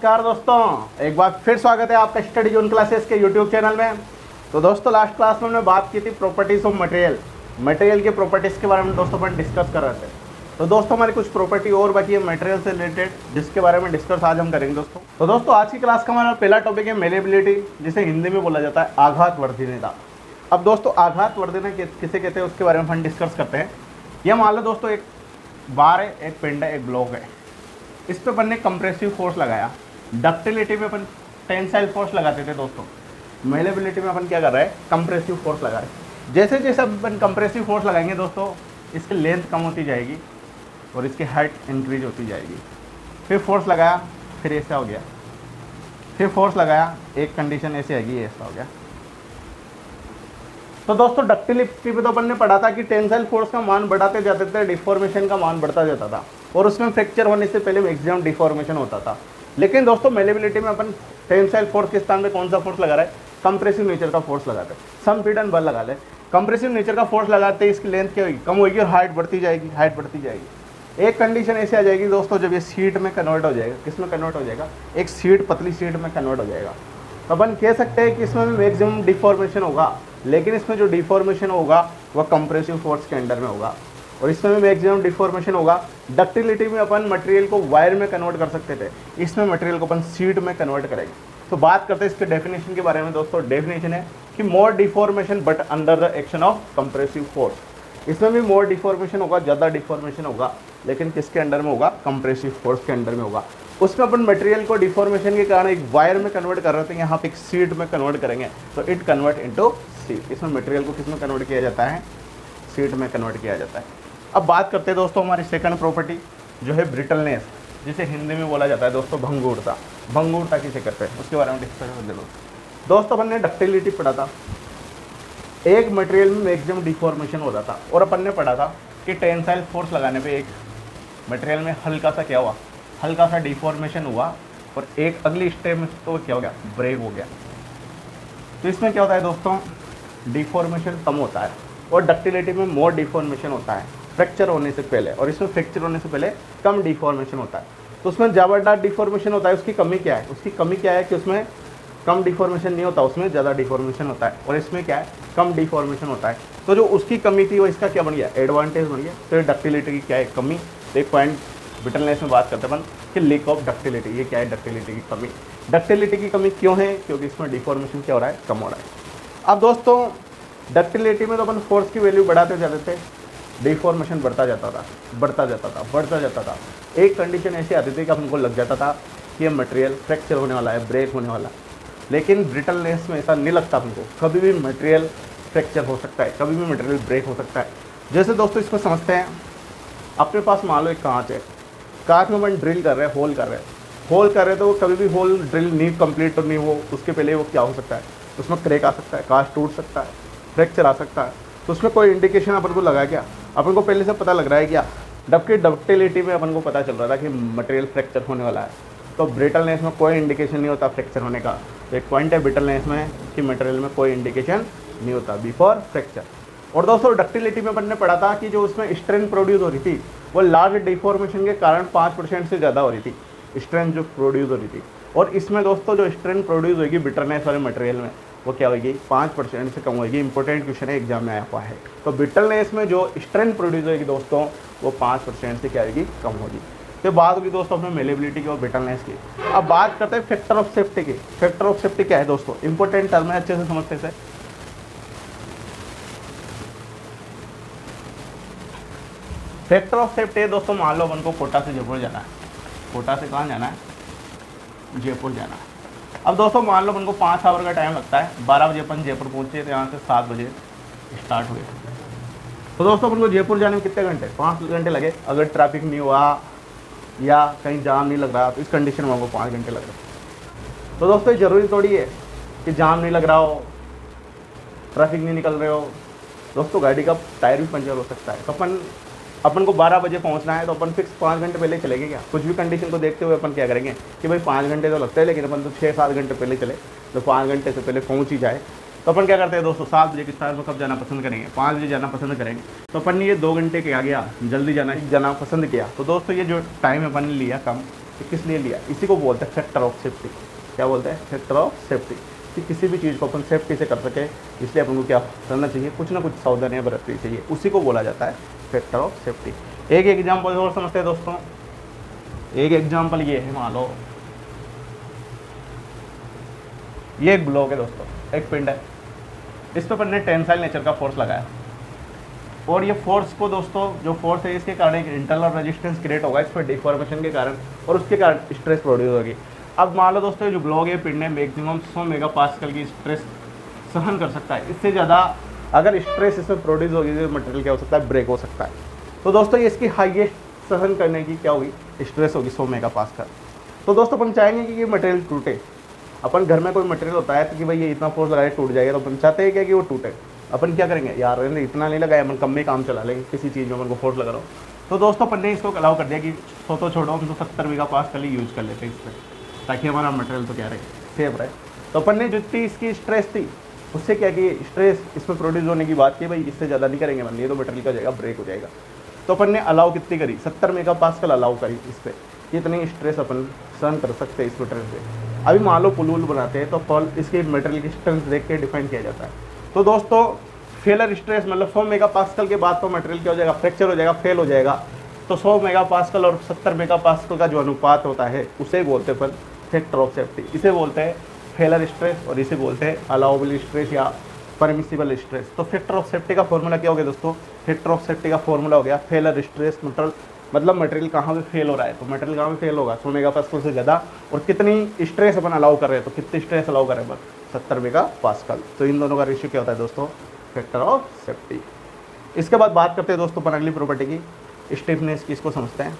नमस्कार दोस्तों, एक बार फिर स्वागत है आपका स्टडी जोन क्लासेस के यूट्यूब चैनल में। तो दोस्तों लास्ट क्लास में हमने बात की थी प्रॉपर्टीज़ ऑफ मटेरियल के प्रॉपर्टीज़ के बारे में दोस्तों अपन डिस्कस कर रहे थे। तो दोस्तों हमारी कुछ प्रॉपर्टी और बाकी है मटेरियल से रिलेटेड, जिसके बारे में डिस्कस आज हम करेंगे दोस्तों। तो दोस्तों आज की क्लास का हमारा पहला टॉपिक है मेलेबिलिटी, जिसे हिंदी में बोला जाता है आघात वर्धनीयता। अब दोस्तों आघात वर्धनीयता किसे कहते हैं उसके बारे में हम डिस्कस करते हैं। यह मान लो दोस्तों एक बार है, एक पिंड है, एक ब्लॉक है। इस पे अपन ने कंप्रेसिव फोर्स लगाया। डक्टिलिटी में अपन टेंसाइल फोर्स लगाते थे दोस्तों। मेलेबिलिटी में अपन क्या कर रहे हैं, कंप्रेसिव फोर्स लगा रहे हैं। जैसे जैसे अपन कंप्रेसिव फोर्स लगाएंगे दोस्तों, इसकी लेंथ कम होती जाएगी और इसकी हाइट इंक्रीज होती जाएगी। फिर फोर्स लगाया, फिर ऐसा हो गया, फिर फोर्स लगाया, एक कंडीशन ऐसे आएगी, ऐसा हो गया। तो दोस्तों डक्टिलिटी पे तो अपन ने पढ़ा था कि टेंसाइल फोर्स का मान बढ़ाते जाते थे, डिफॉर्मेशन का मान बढ़ता जाता था और उसमें फ्रैक्चर होने से पहले मैक्सिमम डिफॉर्मेशन होता था। लेकिन दोस्तों मेलेबिलिटी में अपन टेंसाइल फोर्स के स्थान पे कौन सा फोर्स लगा रहे हैं, कंप्रेसिव नेचर का फोर्स लगाते हैं। संपीड़न बल लगा ले, कंप्रेसिव नेचर का फोर्स लगाते हैं, इसकी लेंथ क्या होगी, कम होगी और हाइट बढ़ती जाएगी, एक कंडीशन ऐसे आ जाएगी दोस्तों, जब ये शीट में कन्वर्ट हो जाएगा। किस में कन्वर्ट हो जाएगा, एक शीट, पतली शीट में कन्वर्ट हो जाएगा। तो अपन कह सकते हैं कि इसमें भी मैक्सिमम डिफॉर्मेशन होगा, लेकिन इसमें जो डिफॉर्मेशन होगा वह कंप्रेसिव फोर्स के अंडर में होगा और इसमें भी मैक्सिमम डिफॉर्मेशन होगा। डक्टिलिटी में अपन मटेरियल को वायर में कन्वर्ट कर सकते थे, इसमें मटेरियल को अपन शीट में कन्वर्ट करेंगे। तो बात करते हैं इसके डेफिनेशन के बारे में दोस्तों। डेफिनेशन है कि more deformation but under the action of compressive force. इसमें भी मोर डिफॉर्मेशन होगा, ज़्यादा डिफॉर्मेशन होगा, लेकिन किसके अंडर में होगा, कंप्रेसिव फोर्स के अंडर में होगा। उसमें अपन मटेरियल को डिफॉर्मेशन के कारण एक वायर में कन्वर्ट कर रहे थे, यहाँ पे एक शीट में कन्वर्ट करेंगे तो इट कन्वर्ट इनटू शीट। इसमें मटेरियल को किस में कन्वर्ट किया जाता है, शीट में कन्वर्ट किया जाता है। अब बात करते हैं दोस्तों हमारी सेकंड प्रॉपर्टी, जो है ब्रिटलनेस, जिसे हिंदी में बोला जाता है दोस्तों भंगुरता। भंगुरता किसे कहते हैं उसके बारे में डिस्कस कर लो दोस्तों। अपन ने डक्टिलिटी पढ़ा था, एक मटेरियल में मैक्सिमम डिफॉर्मेशन होता था और अपन ने पढ़ा था कि टेंसाइल फोर्स लगाने पे एक मटेरियल में हल्का सा क्या हुआ, हल्का सा डिफॉर्मेशन हुआ और एक अगली स्टेप में तो क्या हो गया, ब्रेक हो गया। तो इसमें क्या होता है दोस्तों, डिफॉर्मेशन कम होता है और डक्टिलिटी में मोर डिफॉर्मेशन होता है फ्रैक्चर होने से पहले, और इसमें फ्रैक्चर होने से पहले कम डिफॉर्मेशन होता है। तो उसमें ज़बरदस्त डिफॉर्मेशन होता है, उसकी कमी क्या है, उसकी कमी क्या है कि उसमें कम डिफॉर्मेशन नहीं होता, उसमें ज़्यादा डिफॉर्मेशन होता है, और इसमें क्या है, कम डिफॉर्मेशन होता है। तो जो उसकी कमी थी वो इसका क्या बन गया, एडवांटेज बन गया। तो डक्टिलिटी की क्या है, कमी। तो एक पॉइंट ब्रिटलनेस में बात करते हैं अपन कि लैक ऑफ डक्टिलिटी, ये क्या है, डक्टिलिटी की कमी। डक्टिलिटी की कमी क्यों है, क्योंकि इसमें डिफॉर्मेशन क्या हो रहा है, कम हो रहा है। अब दोस्तों डक्टिलिटी में तो अपन फोर्स की वैल्यू बढ़ाते जाते थे, डिफॉर्मेशन बढ़ता जाता था। एक कंडीशन ऐसी आती थी कि अपन को लग जाता था कि ये मटेरियल फ्रैक्चर होने वाला है, ब्रेक होने वाला है। लेकिन ब्रिटलनेस में ऐसा नहीं लगता हमको, कभी भी मटेरियल फ्रैक्चर हो सकता है, कभी भी मटेरियल ब्रेक हो सकता है। जैसे दोस्तों इसको समझते हैं, अपने पास मान लो एक कांच है, कांच में अपन ड्रिल कर रहे हैं, होल कर रहे हैं, तो वो कभी भी होल ड्रिल नहीं कंप्लीट नहीं हो उसके पहले वो क्या हो सकता है, उसमें क्रैक आ सकता है, कांच टूट सकता है, फ्रैक्चर आ सकता है। तो उसमें कोई इंडिकेशन अपन को लगा क्या, अपन को पहले से पता लग रहा है क्या, जबकि डक्टिलिटी में अपन को पता चल रहा था कि मटेरियल फ्रैक्चर होने वाला है। तो ब्रिटलनेस में कोई इंडिकेशन नहीं होता फ्रैक्चर होने का। तो एक पॉइंट है ब्रिटलनेस में कि मटेरियल में कोई इंडिकेशन नहीं होता बिफोर फ्रैक्चर। और दोस्तों डक्टिलिटी में अपन ने पढ़ा था कि जो उसमें स्ट्रेंथ प्रोड्यूस हो रही थी वो लार्ज डिफॉर्मेशन के कारण 5% से ज़्यादा हो रही थी, स्ट्रेंथ जो प्रोड्यूस हो रही थी। और इसमें दोस्तों जो स्ट्रेंथ प्रोड्यूस होगी ब्रिटलनेस वाले मटेरियल में वो क्या होगी, 5% से कम होगी। इंपॉर्टेंट क्वेश्चन है, एग्जाम में आया हुआ है। तो ब्रिटलनेस में जो स्ट्रेंथ प्रोड्यूस होगी दोस्तों वो 5% से क्या होगी, कम होगी। तो बात होगी दोस्तों अपने मेलेबिलिटी की और ब्रिटलनेस की। अब बात करते हैं फैक्टर ऑफ सेफ्टी की। फैक्टर ऑफ सेफ्टी क्या है दोस्तों, इंपॉर्टेंट टर्म है, अच्छे से समझते हैं। फैक्टर ऑफ सेफ्टी है दोस्तों, मान लो अपन को कोटा से जयपुर जाना है, कोटा से कहाँ जाना है, जयपुर जाना है। अब दोस्तों मान लो अपन को 5 आवर का टाइम लगता है, 12 बजे अपन जयपुर पहुँचे, तो यहाँ से 7 बजे स्टार्ट हुए। तो दोस्तों अपन को जयपुर जाने में कितने घंटे, 5 घंटे लगे। अगर ट्रैफिक नहीं हुआ या कहीं जाम नहीं लग रहा तो इस कंडीशन में हमको 5 घंटे लग रहे। तो दोस्तों ये ज़रूरी थोड़ी है कि जाम नहीं लग रहा हो, ट्रैफिक नहीं निकल रहे हो। दोस्तों गाड़ी का टायर भी पंचर हो सकता है। तो अपन को 12 बजे पहुंचना है तो अपन फिक्स 5 घंटे पहले चलेंगे क्या, कुछ भी कंडीशन को देखते हुए अपन क्या करेंगे कि भाई 5 घंटे तो लगते हैं, लेकिन अपन तो 6-7 घंटे पहले चले, तो 5 घंटे से पहले पहुंच ही जाए। तो अपन क्या करते हैं दोस्तों, 7 बजे के स्टार में कब जाना पसंद करेंगे, 5 बजे जाना पसंद करेंगे। तो अपन ने ये 2 घंटे के आ गया, जल्दी जाना पसंद किया। तो दोस्तों ये जो टाइम अपन ने लिया कम, ये किस लिए लिया, इसी को बोलते हैं फैक्टर ऑफ सेफ्टी। क्या बोलते हैं, फैक्टर ऑफ सेफ्टी, कि किसी भी चीज़ को अपन सेफ्टी से कर सके, इसलिए अपन को क्या करना चाहिए, कुछ ना कुछ सावधानियाँ बरतनी चाहिए, उसी को बोला जाता है फैक्टर ऑफ सेफ्टी। एक एग्जाम्पल और समझते हैं दोस्तों। एक एग्जाम्पल ये है, मान लो ये एक ब्लॉक है दोस्तों, एक पिंड है, इस पर अपन ने टेंसाइल नेचर का फोर्स लगाया, और ये फोर्स को दोस्तों, जो फोर्स है इसके कारण एक इंटरनल रेजिस्टेंस क्रिएट होगा इस पर डिफॉर्मेशन के कारण, और उसके कारण स्ट्रेस प्रोड्यूस होगी। अब मान लो दोस्तों, ये जो ब्लॉक है पिंड है मैक्सिमम 100 मेगापास्कल की स्ट्रेस सहन कर सकता है। इससे ज़्यादा अगर स्ट्रेस इसमें प्रोड्यूस होगी तो मटेरियल क्या हो सकता है, ब्रेक हो सकता है। तो दोस्तों ये इसकी हाईएस्ट सहन करने की क्या होगी, स्ट्रेस होगी 100 मेगापास्कल। तो दोस्तों अपन चाहेंगे कि ये मटेरियल टूटे। अपन घर में कोई मटेरियल होता है तो कि भाई ये इतना फोर्स लगाए टूट जाएगा, तो अपन चाहते हैं क्या कि वो टूटे। अपन क्या करेंगे, यार इतना नहीं लगाया, अपन कम में काम चला लेंगे, किसी चीज़ में अपन को फोर्स लगा रहा हो। तो दोस्तों अपन ने इसको अलाउ कर दिया कि 100 तो छोड़ो, हम तो 70 मेगापास्कल ही यूज़ कर लेते हैं इस पर, ताकि हमारा मटेरियल तो क्या रहे, सेफ रहे। तो अपन ने जितनी इसकी स्ट्रेस थी उससे क्या कि स्ट्रेस इसमें प्रोड्यूस होने की बात की, भाई इससे ज़्यादा नहीं करेंगे अपन, ये तो मटेरियल का जाएगा, ब्रेक हो जाएगा। तो अपन ने अलाउ कितनी करी, 70 मेगापास्कल अलाउ करी इस पर, इतनी स्ट्रेस अपन सहन कर सकते हैं इस मटेरियल से। अभी मान लो पुल बनाते हैं तो फॉल इसके मटेरियल की स्ट्रेंथ देख के डिफाइन किया जाता है। तो दोस्तों फेलर स्ट्रेस मतलब 100 मेगापास्कल के बाद तो मटेरियल क्या हो जाएगा, फ्रैक्चर हो जाएगा, फेल हो जाएगा। तो 100 मेगापास्कल और 70 मेगापास्कल का जो अनुपात होता है उसे बोलते हैं फैक्टर ऑफ सेफ्टी। इसे बोलते हैं फेलर स्ट्रेस और इसे बोलते हैं अलाउबल स्ट्रेस या परमिसिबल स्ट्रेस। तो फैक्टर ऑफ सेफ्टी का फॉर्मूला क्या हो गया दोस्तों, फैक्टर ऑफ सेफ्टी का फॉर्मूला हो गया फेलर स्ट्रेस मतलब मटेरियल कहाँ पे फेल हो रहा है, तो मटेरियल कहाँ पे फेल होगा 100 मेगापास्कल से ज़्यादा, और कितनी स्ट्रेस अपन अलाउ कर रहे हैं, तो कितनी स्ट्रेस अलाउ कर रहे हैं, 70 मेगापास्कल। तो इन दोनों का रेशियो क्या होता है दोस्तों, फैक्टर ऑफ सेफ्टी। इसके बाद बात करते हैं दोस्तों अपन अगली प्रॉपर्टी की, स्टिफनेस की, इसको समझते हैं।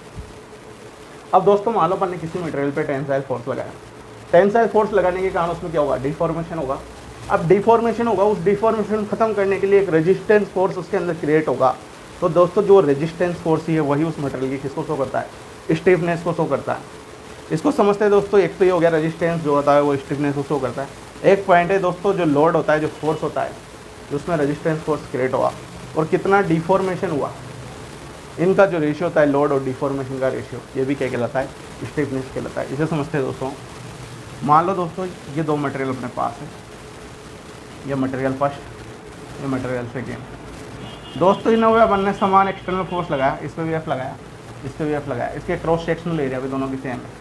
अब दोस्तों मान लो अपन ने किसी मटेरियल पे टेंसाइल फोर्स लगाया, टेंसाइल फोर्स लगाने के कारण उसमें क्या होगा, डिफॉर्मेशन होगा। अब डिफॉर्मेशन होगा, उस डिफॉर्मेशन खत्म करने के लिए एक रेजिस्टेंस फोर्स उसके अंदर क्रिएट होगा। तो दोस्तों जो रेजिस्टेंस फोर्स ही है वही उस मटेरियल की किसको शो करता है, स्टिफनेस को शो करता है। इसको समझते हैं दोस्तों, एक तो ये हो गया रेजिस्टेंस जो होता है वो स्टिफनेस को शो करता है। एक पॉइंट है दोस्तों, जो लोड होता है, जो फोर्स होता है, उसमें रेजिस्टेंस फोर्स क्रिएट हुआ और कितना डिफॉर्मेशन हुआ, इनका जो रेशियो होता है लोड और डिफॉर्मेशन का रेशियो, ये भी क्या कहलाता है, स्टिफनेस कहलाता है। इसे समझते हैं दोस्तों। मान लो दोस्तों ये दो मटेरियल अपने पास है, ये मटेरियल फर्स्ट, ये मटेरियल सेकेंड। दोस्तों इन अपन ने समान एक्सटर्नल फोर्स लगाया, इस पर भी एफ लगाया, इस पर भी एफ लगाया, इसके क्रॉस सेक्शनल एरिया भी दोनों की सेम है।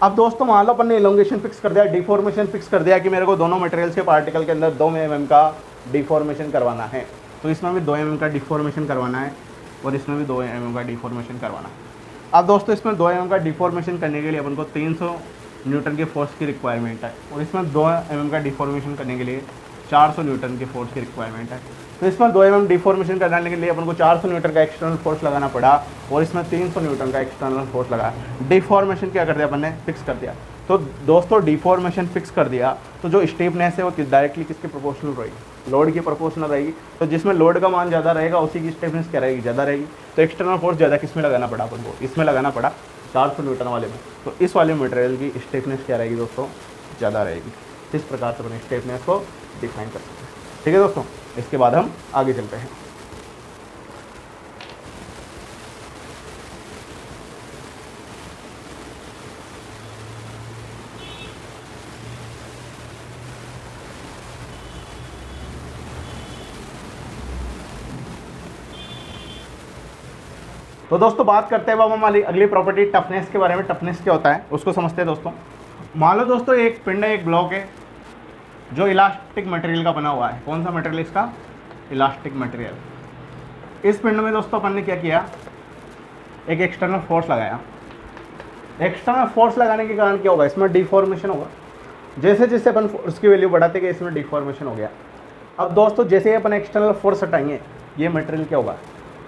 अब दोस्तों मान लो अपन ने इलोंगेशन फिक्स कर दिया, डिफॉर्मेशन फिक्स कर दिया कि मेरे को दोनों मटेरियल्स के पार्टिकल के अंदर 2 mm का डिफॉर्मेशन करवाना है, तो इसमें भी 2 mm का डिफॉर्मेशन करवाना है और इसमें भी 2 mm का डिफॉर्मेशन करवाना है। अब दोस्तों इसमें 2 mm का डिफॉर्मेशन करने के लिए अपन को 300 न्यूटन के फोर्स की रिक्वायरमेंट है, और इसमें 2 mm का डिफॉर्मेशन करने के लिए 400 न्यूटन के फोर्स की रिक्वायरमेंट है। तो इसमें 2 mm डिफॉर्मेशन करने के लिए अपन को 400 न्यूटन का एक्सटर्नल फोर्स लगाना पड़ा, और इसमें 300 न्यूटन का एक्सटर्नल फोर्स लगाया। डिफॉर्मेशन क्या कर दिया अपन ने, फिक्स कर दिया। तो दोस्तों डिफॉर्मेशन फिक्स कर दिया तो जो स्टीफनेस है वो डायरेक्टली किसके प्रोपोर्शनल रहेगी, लोड की प्रोपोर्शनल रहेगी। तो जिसमें लोड का मान ज़्यादा रहेगा उसी की स्टीफनेस क्या रहेगी, ज़्यादा रहेगी। तो एक्सटर्नल फोर्स ज़्यादा किस में लगाना पड़ा अपन को, इसमें लगाना पड़ा 400 न्यूटन वाले में। तो इस वाले मटेरियल की स्टीफनेस क्या रहेगी दोस्तों, ज़्यादा रहेगी। इस प्रकार से अपन स्टीफनेस को डिफाइन कर सकते हैं। ठीक है दोस्तों, इसके बाद हम आगे चलते हैं। तो दोस्तों बात करते हैं अब हमारी अगली प्रॉपर्टी टफनेस के बारे में। टफनेस क्या होता है उसको समझते हैं दोस्तों। मान लो दोस्तों एक पिंड है, एक ब्लॉक है जो इलास्टिक मटेरियल का बना हुआ है। कौन सा मटेरियल इसका, इलास्टिक मटेरियल। इस पिंड में दोस्तों अपन ने क्या किया, एक एक्सटर्नल फोर्स लगाया। एक्सटर्नल फोर्स लगाने के कारण क्या होगा, इसमें डिफॉर्मेशन होगा। जैसे जैसे अपन फोर्स की वैल्यू बढ़ाते गए इसमें डिफॉर्मेशन हो गया। अब दोस्तों जैसे ही अपन एक्सटर्नल फोर्स हटाएंगे ये मटेरियल क्या होगा,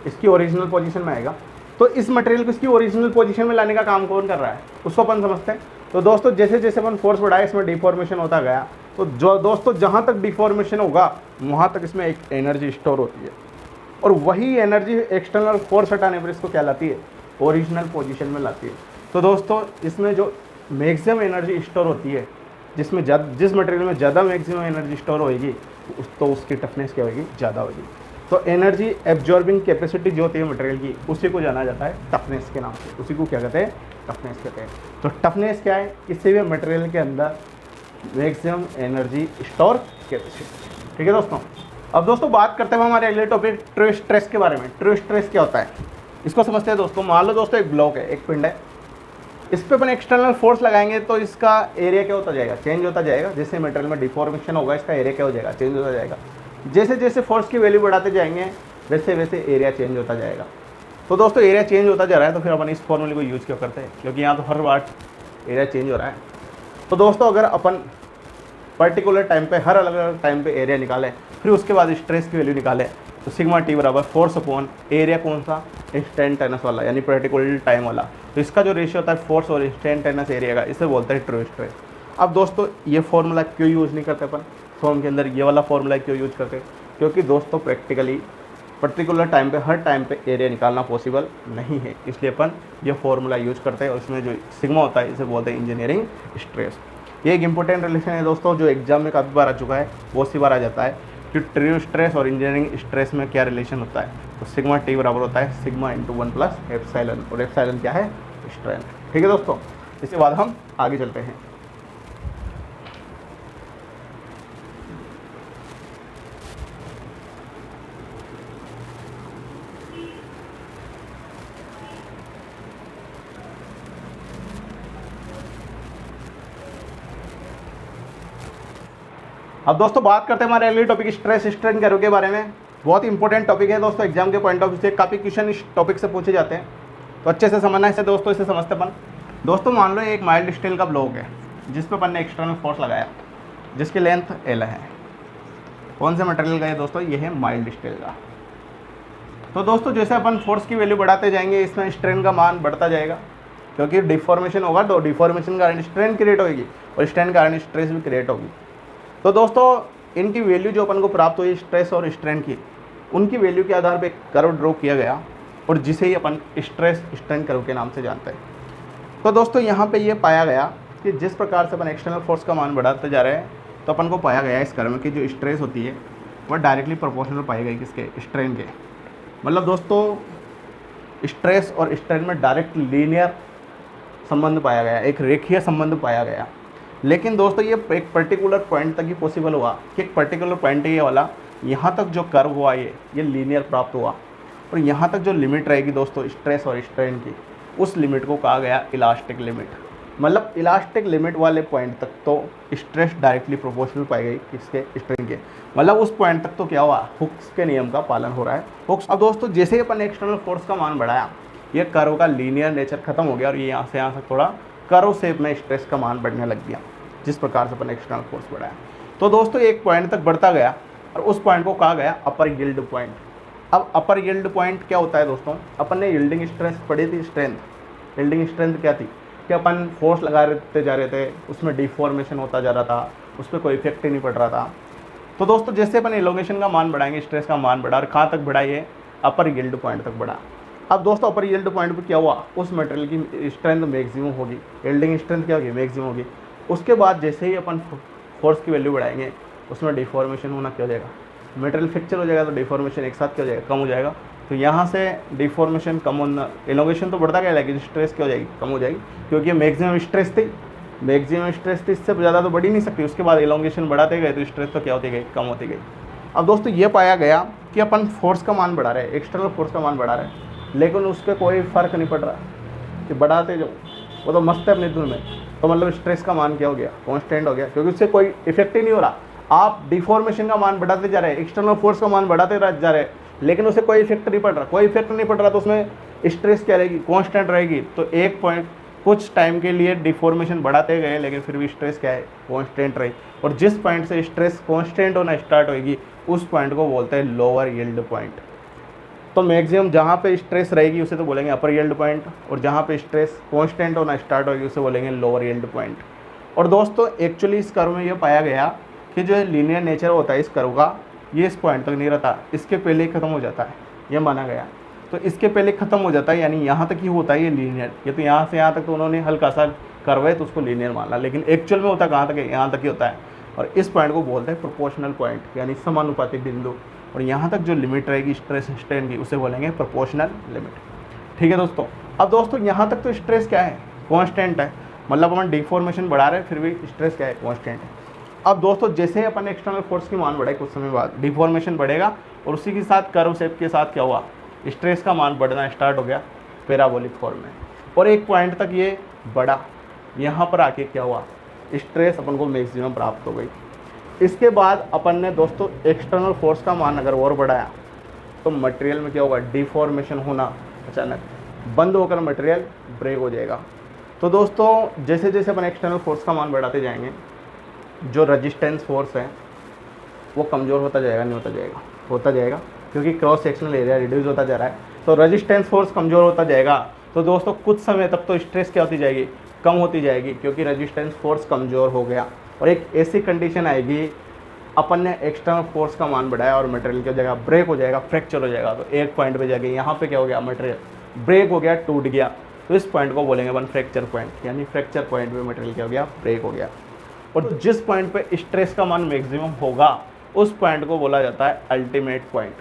इसकी ओरिजिनल पोजीशन में आएगा। तो इस मटेरियल को इसकी ओरिजिनल पोजीशन में लाने का काम कौन कर रहा है, उसको अपन समझते हैं। तो दोस्तों जैसे जैसे अपन फोर्स बढ़ाए इसमें डिफॉर्मेशन होता गया। तो जो दोस्तों जहाँ तक डिफॉर्मेशन होगा वहाँ तक इसमें एक एनर्जी स्टोर होती है, और वही एनर्जी एक्सटर्नल फोर्स हटाने पर इसको क्या लाती है, ओरिजिनल पोजीशन में लाती है। तो दोस्तों इसमें जो मैक्सिमम एनर्जी स्टोर होती है, जिसमें जिस मटेरियल में ज़्यादा मैक्सिमम एनर्जी स्टोर होगी तो उसकी टफनेस क्या होगी, ज़्यादा होगी। तो एनर्जी एब्जॉर्बिंग कैपेसिटी जो होती है मटेरियल की, उसी को जाना जाता है टफनेस के नाम से। उसी को क्या कहते हैं, टफनेस कहते हैं। तो टफनेस क्या है, किसी भी मटेरियल के अंदर मैक्सिमम एनर्जी स्टोर कैपेसिटी। ठीक है दोस्तों। अब दोस्तों बात करते हैं हमारे अगले टॉपिक ट्रू स्ट्रेस के बारे में। ट्रू स्ट्रेस क्या होता है इसको समझते हैं दोस्तों। मान लो दोस्तों एक ब्लॉक है, एक पिंड है, इस पे अपन एक्सटर्नल फोर्स लगाएंगे तो इसका एरिया क्या होता जाएगा, चेंज होता जाएगा। जैसे मटेरियल में डिफॉर्मेशन होगा इसका एरिया क्या हो जाएगा, चेंज होता जाएगा। जैसे जैसे फोर्स की वैल्यू बढ़ाते जाएंगे वैसे वैसे एरिया चेंज होता जाएगा। तो दोस्तों एरिया चेंज होता जा रहा है तो फिर अपन इस फॉर्मूले को यूज़ क्यों करते हैं, क्योंकि यहाँ तो हर बार एरिया चेंज हो रहा है। तो दोस्तों अगर अपन पर्टिकुलर टाइम पे हर अलग अलग टाइम पे एरिया निकालें फिर उसके बाद स्ट्रेस की वैल्यू निकालें तो सिग्मा टी बराबर फोर्स अपॉन एरिया कौन सा, इंस्टेंटेनियस वाला यानी पर्टिकुलर टाइम वाला। तो इसका जो रेशियो होता है फोर्स और इंस्टेंटेनियस एरिया का, इसे बोलते हैं ट्रू स्ट्रेस। अब दोस्तों ये फॉर्मूला क्यों यूज़ नहीं करते अपन फॉर्म के अंदर, ये वाला फॉर्मूला क्यों यूज़ करते, क्योंकि दोस्तों प्रैक्टिकली पर्टिकुलर टाइम पे हर टाइम पे एरिया निकालना पॉसिबल नहीं है, इसलिए अपन ये फॉर्मूला यूज़ करते हैं। और इसमें जो सिग्मा होता है इसे बोलते हैं इंजीनियरिंग स्ट्रेस। ये एक इंपॉर्टेंट रिलेशन है दोस्तों जो एग्जाम में काफ़ी बार आ चुका है, बहुत सी बार आ जाता है कि ट्रू स्ट्रेस और इंजीनियरिंग स्ट्रेस में क्या रिलेशन होता है। तो सिग्मा टी बराबर होता है सिग्मा इंटू 1 प्लस एप्सिलॉन, और एप्सिलॉन क्या है, स्ट्रेंथ। ठीक है दोस्तों, इसके बाद हम आगे चलते हैं। अब दोस्तों बात करते हैं हमारे अगले टॉपिक स्ट्रेस स्ट्रेन कर्व के बारे में। बहुत इंपॉर्टेंट टॉपिक है दोस्तों, एग्जाम के पॉइंट ऑफ व्यू से काफ़ी क्वेश्चन इस टॉपिक से पूछे जाते हैं, तो अच्छे से समझना है इसे दोस्तों। इसे समझते अपन दोस्तों, मान लो एक माइल्ड स्टील का ब्लॉक है जिस पे अपन ने एक्सटर्नल फोर्स लगाया जिसकी लेंथ एल है। कौन से मटेरियल का है दोस्तों, ये है माइल्ड स्टील का। तो दोस्तों जैसे अपन फोर्स की वैल्यू बढ़ाते जाएंगे इसमें स्ट्रेन का मान बढ़ता जाएगा, क्योंकि डिफॉर्मेशन होगा तो डिफॉर्मेशन का कारण स्ट्रेन क्रिएट होगी और स्ट्रेन के कारण स्ट्रेस भी क्रिएट होगी। तो दोस्तों इनकी वैल्यू जो अपन को प्राप्त हुई स्ट्रेस और स्ट्रेन की, उनकी वैल्यू के आधार पे कर्व ड्रॉ किया गया और जिसे ही अपन स्ट्रेस स्ट्रेन कर्व के नाम से जानते हैं। तो दोस्तों यहाँ पे ये पाया गया कि जिस प्रकार से अपन एक्सटर्नल फोर्स का मान बढ़ाते जा रहे हैं तो अपन को पाया गया इस कर्व में कि जो स्ट्रेस होती है वह डायरेक्टली प्रोपोर्शनल पाई गई किसके, स्ट्रेन के। मतलब दोस्तों स्ट्रेस और स्ट्रेन में डायरेक्ट लीनियर संबंध पाया गया, एक रेखीय संबंध पाया गया। लेकिन दोस्तों ये एक पर्टिकुलर पॉइंट तक ही पॉसिबल हुआ कि एक पर्टिकुलर पॉइंट ये वाला, यहाँ तक जो कर्व हुआ ये लीनियर प्राप्त हुआ, और यहाँ तक जो लिमिट रहेगी दोस्तों स्ट्रेस और स्ट्रेन की, उस लिमिट को कहा गया इलास्टिक लिमिट। मतलब इलास्टिक लिमिट वाले पॉइंट तक तो स्ट्रेस डायरेक्टली प्रोपोर्शनल पाई गई किसके, स्ट्रेन के। मतलब उस पॉइंट तक तो क्या हुआ, हुक्स के नियम का पालन हो रहा है। हुक्स। अब दोस्तों जैसे ही अपन ने एक्सटर्नल फोर्स का मान बढ़ाया ये कर्व का लीनियर नेचर खत्म हो गया और ये यहाँ से थोड़ा कर्व शेप में स्ट्रेस का मान बढ़ने लग गया जिस प्रकार से अपन एक्सटर्नल फोर्स बढ़ाया। तो दोस्तों एक पॉइंट तक बढ़ता गया और उस पॉइंट को कहा गया अपर यील्ड पॉइंट। अब अपर यील्ड पॉइंट क्या होता है दोस्तों, अपन ने यील्डिंग स्ट्रेंथ पढ़ी थी, स्ट्रेंथ। यील्डिंग स्ट्रेंथ क्या थी कि अपन फोर्स लगाते जा रहे थे, उसमें डिफॉर्मेशन होता जा रहा था, उस पर कोई इफेक्ट ही नहीं पड़ रहा था। तो दोस्तों जैसे अपन एलोंगेशन का मान बढ़ाएंगे स्ट्रेस का मान बढ़ा, और कहाँ तक बढ़ा, ये अपर यील्ड पॉइंट तक बढ़ा। अब दोस्तों अपर यील्ड पॉइंट पर क्या हुआ, उस मटेरियल की स्ट्रेंथ मैक्सिमम होगी, यील्डिंग स्ट्रेंथ क्या होगी, मैक्सिमम होगी। उसके बाद जैसे ही अपन फोर्स की वैल्यू बढ़ाएंगे उसमें डिफॉर्मेशन होना क्या हो जाएगा, मटेरियल फ्रैक्चर हो जाएगा, तो डिफॉर्मेशन एक साथ क्या हो जाएगा, कम हो जाएगा। तो यहाँ से डिफॉर्मेशन कम होना, एलोंगेशन तो बढ़ता गया लेकिन स्ट्रेस क्या हो जाएगी, कम हो जाएगी, क्योंकि मैक्सिमम स्ट्रेस थी, मैक्सिमम स्ट्रेस थी, इससे ज़्यादा तो बढ़ ही नहीं सकती। उसके बाद एलोंगेशन बढ़ाते गए तो स्ट्रेस तो क्या होती गई, कम होती गई। अब दोस्तों ये पाया गया कि अपन फोर्स का मान बढ़ा रहे हैं, एक्सटर्नल फोर्स का मान बढ़ा रहे हैं, लेकिन उसके कोई फ़र्क नहीं पड़ रहा कि बढ़ाते जाओ, वो तो मस्त है अपनी धुन में। तो मतलब स्ट्रेस का मान क्या हो गया, कांस्टेंट हो गया, क्योंकि उससे कोई इफेक्ट ही नहीं हो रहा। आप डिफॉर्मेशन का मान बढ़ाते जा रहे हैं, एक्सटर्नल फोर्स का मान बढ़ाते जा रहे हैं, लेकिन उससे कोई इफेक्ट नहीं पड़ रहा, कोई इफेक्ट नहीं पड़ रहा, तो उसमें स्ट्रेस क्या रहेगी, कांस्टेंट रहेगी। तो एक पॉइंट कुछ टाइम के लिए डिफॉर्मेशन बढ़ाते गए लेकिन फिर भी स्ट्रेस क्या है, कांस्टेंट रही। और जिस पॉइंट से स्ट्रेस कांस्टेंट होना स्टार्ट होगी उस पॉइंट को बोलते हैं लोअर यील्ड पॉइंट। तो मैक्सिमम जहाँ पे स्ट्रेस रहेगी उसे तो बोलेंगे अपर यील्ड पॉइंट, और जहाँ पे स्ट्रेस कांस्टेंट होना स्टार्ट होगी उसे बोलेंगे लोअर यील्ड पॉइंट। और दोस्तों एक्चुअली इस कर्व में ये पाया गया कि जो लीनियर नेचर होता है इस कर्व का, ये इस पॉइंट तक नहीं रहता, इसके पहले ही खत्म हो जाता है, ये माना गया। तो इसके पहले खत्म हो जाता है, यानी यहाँ तक ही होता है ये लीनियर। ये तो यहाँ से यहाँ तक तो उन्होंने हल्का सा कर्व है तो उसको लीनियर माना, लेकिन एक्चुअल में होता कहाँ तक है, यहाँ तक ही होता है। और इस पॉइंट को बोलते हैं प्रोपोर्शनल पॉइंट, यानी समानुपाती बिंदु। और यहाँ तक जो लिमिट रहेगी स्ट्रेस स्ट्रेन की उसे बोलेंगे प्रोपोर्शनल लिमिट। ठीक है दोस्तों। अब दोस्तों यहाँ तक तो स्ट्रेस क्या है, कांस्टेंट है, मतलब अपन डिफॉर्मेशन बढ़ा रहे हैं फिर भी स्ट्रेस क्या है, कांस्टेंट है। अब दोस्तों जैसे ही अपन एक्सटर्नल फोर्स की मान बढ़ाए कुछ समय बाद डिफॉर्मेशन बढ़ेगा और उसी के साथ कर्व शेप के साथ क्या हुआ, स्ट्रेस का मान बढ़ना स्टार्ट हो गया पैराबोलिक फॉर्म में, और एक पॉइंट तक ये बढ़ा, यहाँ पर आके क्या हुआ, स्ट्रेस अपन को मैक्सिमम प्राप्त हो गई। इसके बाद अपन ने दोस्तों एक्सटर्नल फोर्स का मान अगर और बढ़ाया तो मटेरियल में क्या होगा, डिफॉर्मेशन होना अचानक बंद होकर मटेरियल ब्रेक हो जाएगा। तो दोस्तों जैसे जैसे अपन एक्सटर्नल फोर्स का मान बढ़ाते जाएंगे जो रेजिस्टेंस फोर्स है वो कमज़ोर होता जाएगा, नहीं होता जाएगा, होता जाएगा, क्योंकि क्रॉस सेक्शनल एरिया रिड्यूस होता जा रहा है, तो रेजिस्टेंस फोर्स कमज़ोर होता जाएगा। तो दोस्तों कुछ समय तक तो स्ट्रेस क्या होती जाएगी, कम होती जाएगी, क्योंकि रेजिस्टेंस फोर्स कमज़ोर हो गया। और एक ऐसी कंडीशन आएगी अपन ने एक्सटर्नल फोर्स का मान बढ़ाया और मटेरियल की जगह ब्रेक हो जाएगा, फ्रैक्चर हो जाएगा, तो एक पॉइंट पे जाके यहाँ पे क्या हो गया, मटेरियल ब्रेक हो गया, टूट गया, तो इस पॉइंट को बोलेंगे अपन फ्रैक्चर पॉइंट, यानी फ्रैक्चर पॉइंट पे मटेरियल क्या हो गया, ब्रेक हो गया। और जिस पॉइंट पे स्ट्रेस का मान मैक्सिमम होगा उस पॉइंट को बोला जाता है अल्टीमेट पॉइंट।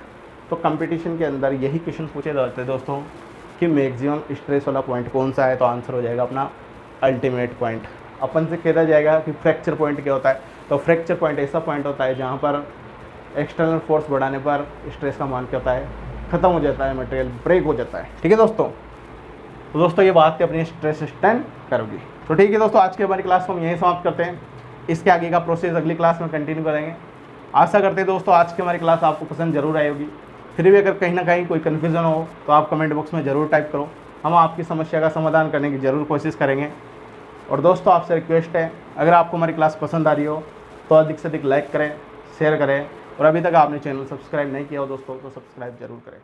तो कंपटीशन के अंदर यही क्वेश्चन पूछे जाते हैं दोस्तों कि मैक्सिमम स्ट्रेस वाला पॉइंट कौन सा है, तो आंसर हो जाएगा अपना अल्टीमेट पॉइंट। अपन से कहता जाएगा कि फ्रैक्चर पॉइंट क्या होता है, तो फ्रैक्चर पॉइंट ऐसा पॉइंट होता है जहाँ पर एक्सटर्नल फोर्स बढ़ाने पर स्ट्रेस का मान क्या होता है, खत्म हो जाता है, मटेरियल ब्रेक हो जाता है। ठीक है दोस्तों, तो दोस्तों ये बात थी अपनी स्ट्रेस स्टैंड कर्व की। तो ठीक है दोस्तों, आज की हमारी क्लास को हम यहीं समाप्त करते हैं, इसके आगे का प्रोसेस अगली क्लास में कंटिन्यू करेंगे। आशा करते हैं दोस्तों आज की हमारी क्लास आपको पसंद जरूर आई होगी। फिर भी अगर कहीं ना कहीं कोई कन्फ्यूज़न हो तो आप कमेंट बॉक्स में ज़रूर टाइप करो, हम आपकी समस्या का समाधान करने की ज़रूर कोशिश करेंगे। और दोस्तों आपसे रिक्वेस्ट है, अगर आपको हमारी क्लास पसंद आ रही हो तो अधिक से अधिक लाइक करें, शेयर करें, और अभी तक आपने चैनल सब्सक्राइब नहीं किया हो दोस्तों तो सब्सक्राइब जरूर करें।